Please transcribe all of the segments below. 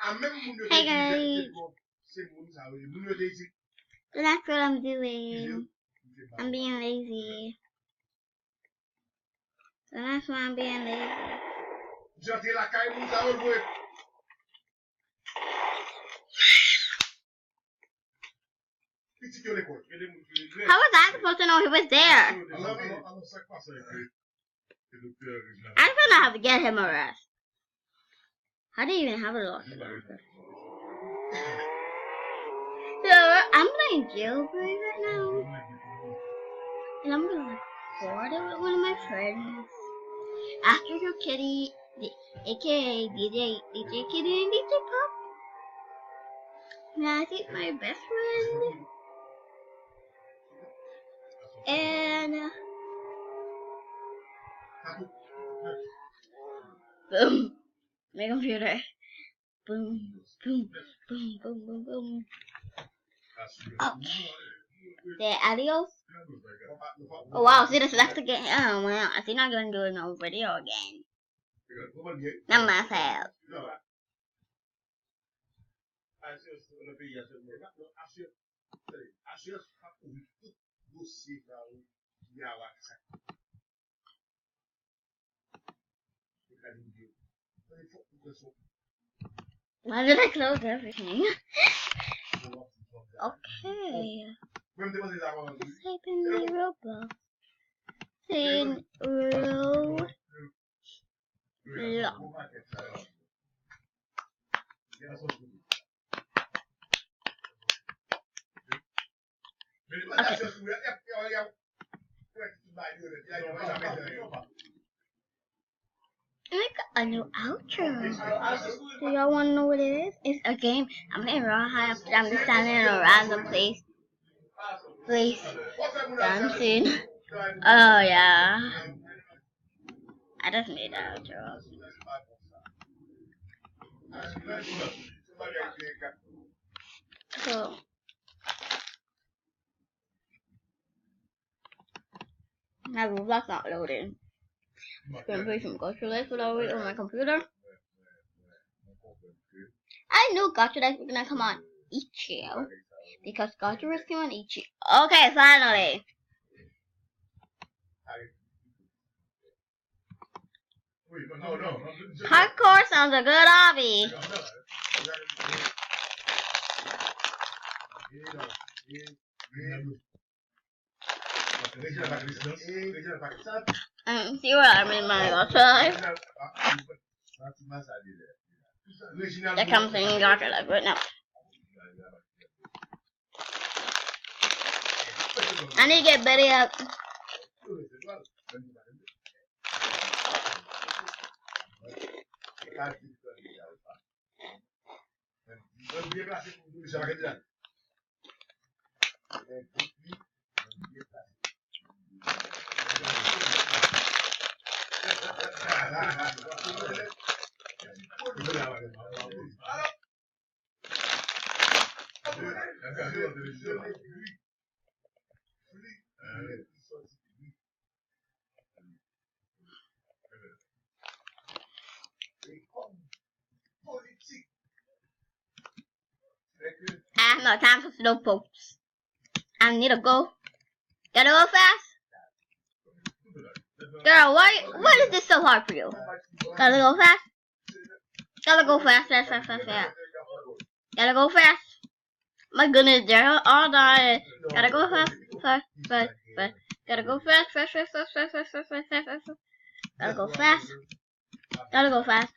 Hey guys, so that's what I'm doing. I'm being lazy. So that's why I'm being lazy. How was I supposed to know he was there? I don't know how to get him arrested. How do you even have a lock? So I'm playing jailbreak right now, and I'm gonna record it with one of my friends. Astro Kitty, aka DJ Kitty and DJ Pop. And I think my best friend. And boom, my computer. Boom, boom, boom, boom, boom, boom. Okay. The adios. Oh wow, see this left again. Oh wow, I think I'm gonna do no video again. Not myself. Why did I close everything? Okay. Let's type in the Roblox. In Roblox. Okay. I got a new outro. Do y'all want to know what it is? It's a game. I'm in real high up. I'm just standing in a random place. Dancing. Oh yeah. I just made that outro. So my Roblox not loading. I'm gonna play some Gacha Life without it on my computer. I knew Gacha Life was gonna come on Ichio because Gacha was coming on Ichio. Okay, finally. Hardcore sounds a good hobby. See what I'm in my Gacha Life. That comes in Gacha Life right now. I need to get Betty up. I have no time for slow pokes. I need to go. Gotta go fast. Girl, why is this so hard for you? Gotta go fast. Gotta go fast. Gotta go fast. My goodness, they're all dying. Gotta go fast. Gotta go fast. Gotta go fast. Gotta go fast.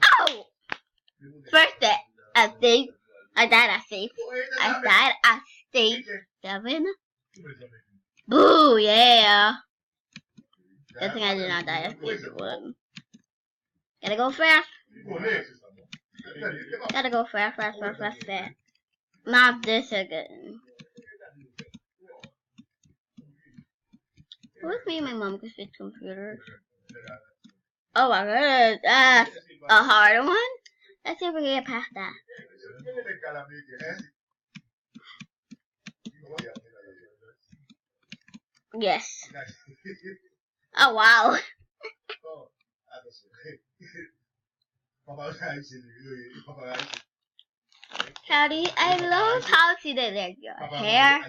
Oh! First day, I think. I died at stage 7. Boo, yeah. Good thing I did not die at stage 1. Gotta go fast. Gotta go fast. Not this again. What's me and my mom can fix computers? Oh my god, that's a hard one. Let's see if we can get past that. Yes. Oh wow. Cloudy, I love how she did like your hair,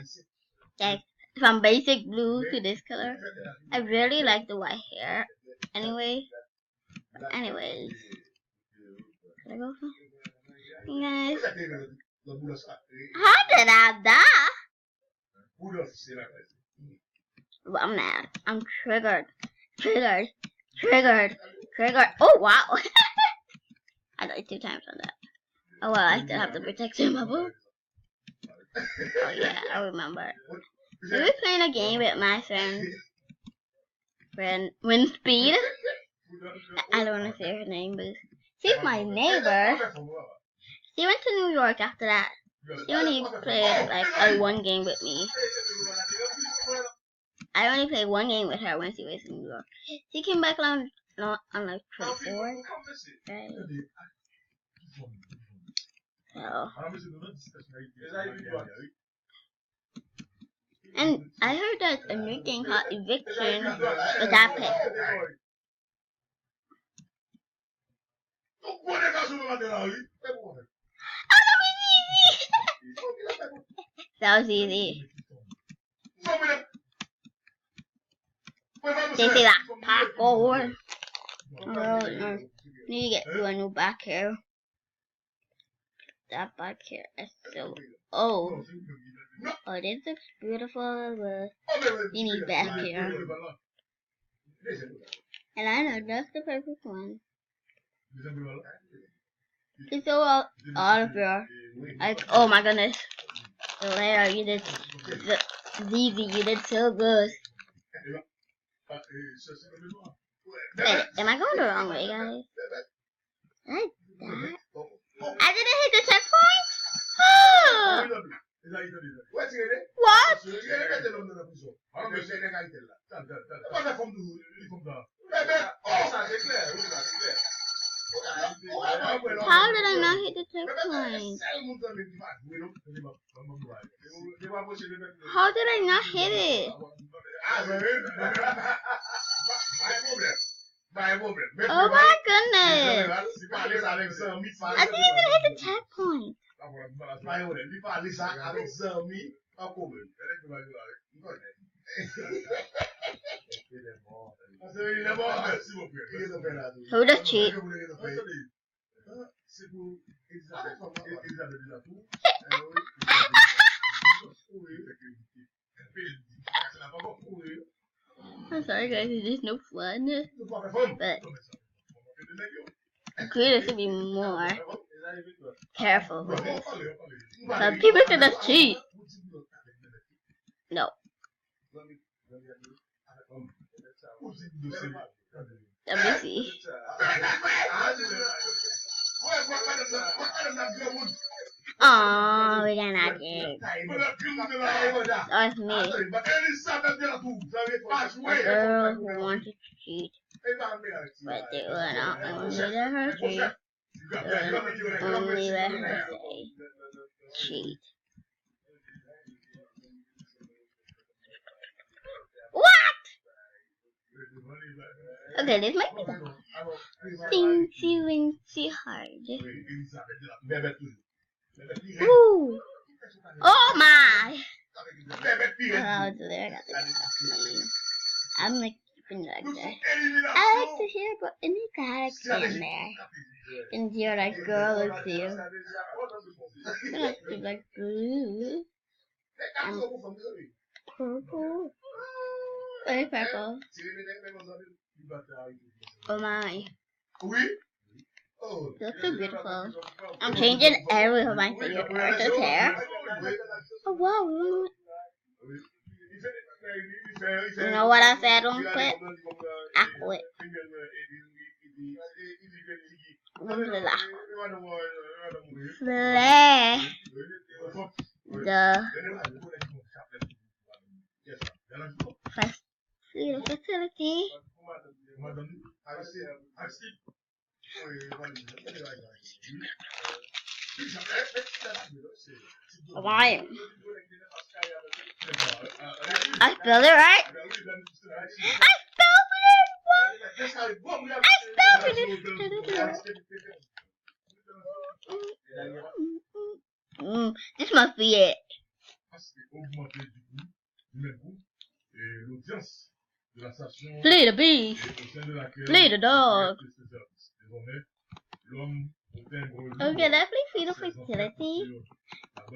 like from basic blue to this color. I really like the white hair. Anyways, can I go for? Guys, how did I die? Well, I'm mad. I'm triggered. Triggered. Oh wow! I died 2 times on that. Oh well, I still have the protection bubble. Oh yeah, I remember. We were playing a game with my friend Windspeed. I don't want to say her name, but she's my neighbor. She went to New York after that. She only played like 1 game with me. I only played 1 game with her when she was in New York. She came back on like 24. Right? So. And I heard that a new game called Eviction was that pick. That was easy. They say that parkour. Oh, need to get you a new back hair. That back hair is so old. Oh, this looks beautiful, but you need back hair. And I know that's the perfect one. It's so all of your, like, oh my goodness. So Leia, you did, Zizi, you did so good. Wait, am I going the wrong way, guys? Like that? I didn't hit the checkpoint? What? How did I not hit the checkpoint? How did I not hit it? Oh my goodness! I didn't even hit the checkpoint. Who does cheat? I'm sorry guys, it's just no fun. But creators should be more careful with this. Some people can just cheat. No. Let me see. Oh, we got not good. That's me. A girl who wanted to cheat, but they were not only let her cheat, they would only let her say cheat. What? Okay, this might be Wincy hard. Ooh. Oh my! I'm like keeping like that. I like to hear about any character in there. And you're like girl is here. I like to like blue. And purple. Very purple. Oh my. You look so beautiful. I'm changing every of my favorite character's hair. Oh wow. You know what I said on clip? I quit. Slay the facility. Why? I spelled it right. I spelled it. I spelled it. this must be it. Flee the beast. Flee the dog. Okay, definitely feed the fertility.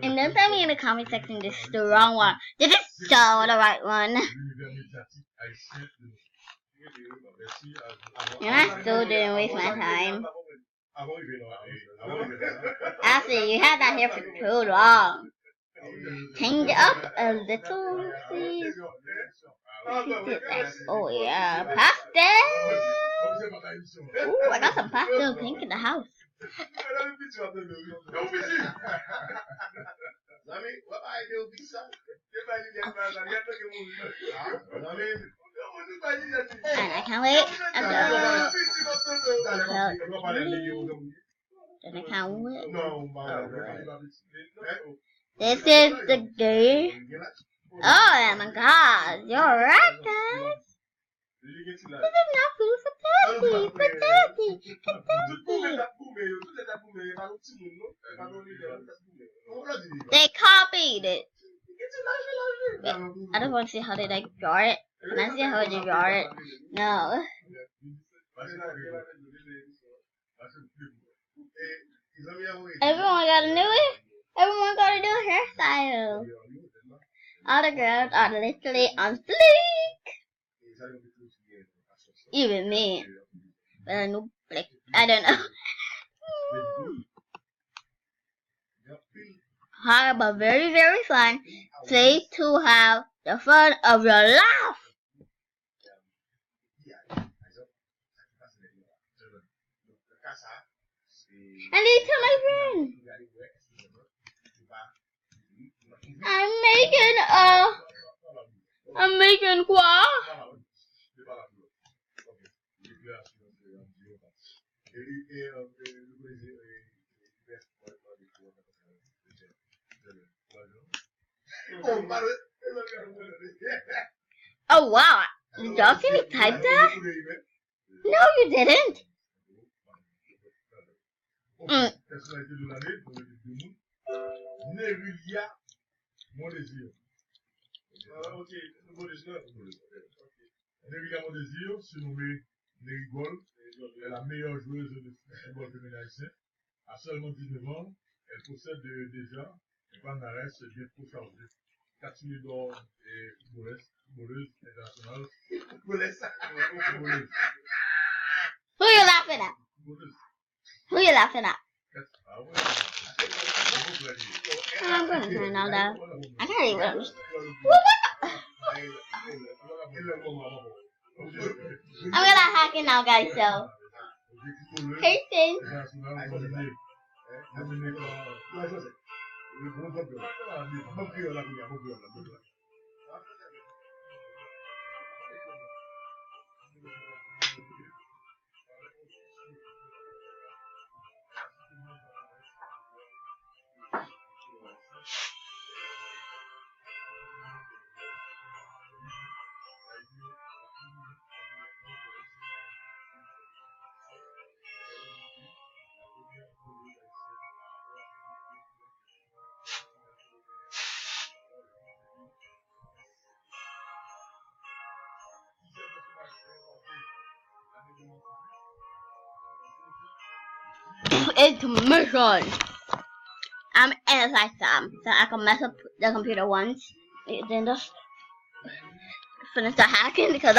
And then tell me in the comment section this is the wrong one. This is so the right one. And I still didn't waste my time. Actually, you had that hair for too long. Hang it up a little, please. Oh yeah, pasta! Ooh, I got some pasta and pink in the house. And I can't wait. And I can't wait. This is the day. Oh my god, you're right, guys. This is not food for Daddy. For Daddy. For Daddy. They copied it. Wait, I don't want to see how they like draw it. Can I see how they draw it? No. Everyone got a new one? Everyone got a new hairstyle. All the girls are literally on fleek. Even me. But I know, like, I don't know. How about very, very fun place to have the fun of your life. And they tell my friend, I'm making quoi? Oh wow, did y'all see me type that? No, you didn't. Neria Mondésir, surnommée Nérigol, est la meilleure joueuse de football féminin haïtien. À seulement 19 ans, elle possède déjà un palmarès bien trop chargé. 4 000 d'or et footballeuse internationale. Footballeuse. Who you laughing at? Who you laughing at? I'm gonna turn all that. I can't even understand. I'm gonna hack it now, guys. So, Kirsten. It's mission. I'm anti-Sam, so I can mess up the computer once, then just finish the hacking because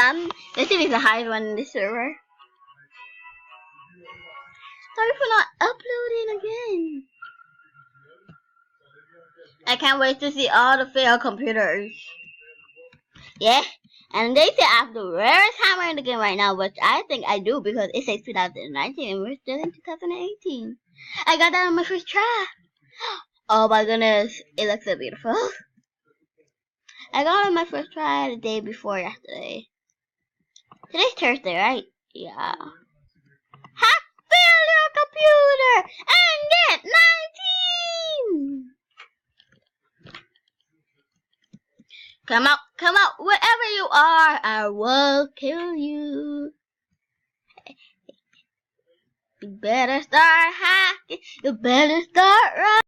this is the highest one in the server. Sorry for not uploading again. I can't wait to see all the failed computers. Yeah, and they say I have the rarest hammer in the game right now, which I think I do because it says 2019 and we're still in 2018. I got that on my first try. Oh my goodness, it looks so beautiful. I got it on my first try the day before yesterday. Today's Thursday, right? Yeah. Hack failure computer and get 19! Come out, wherever you are, I will kill you. You better start hacking, you better start running.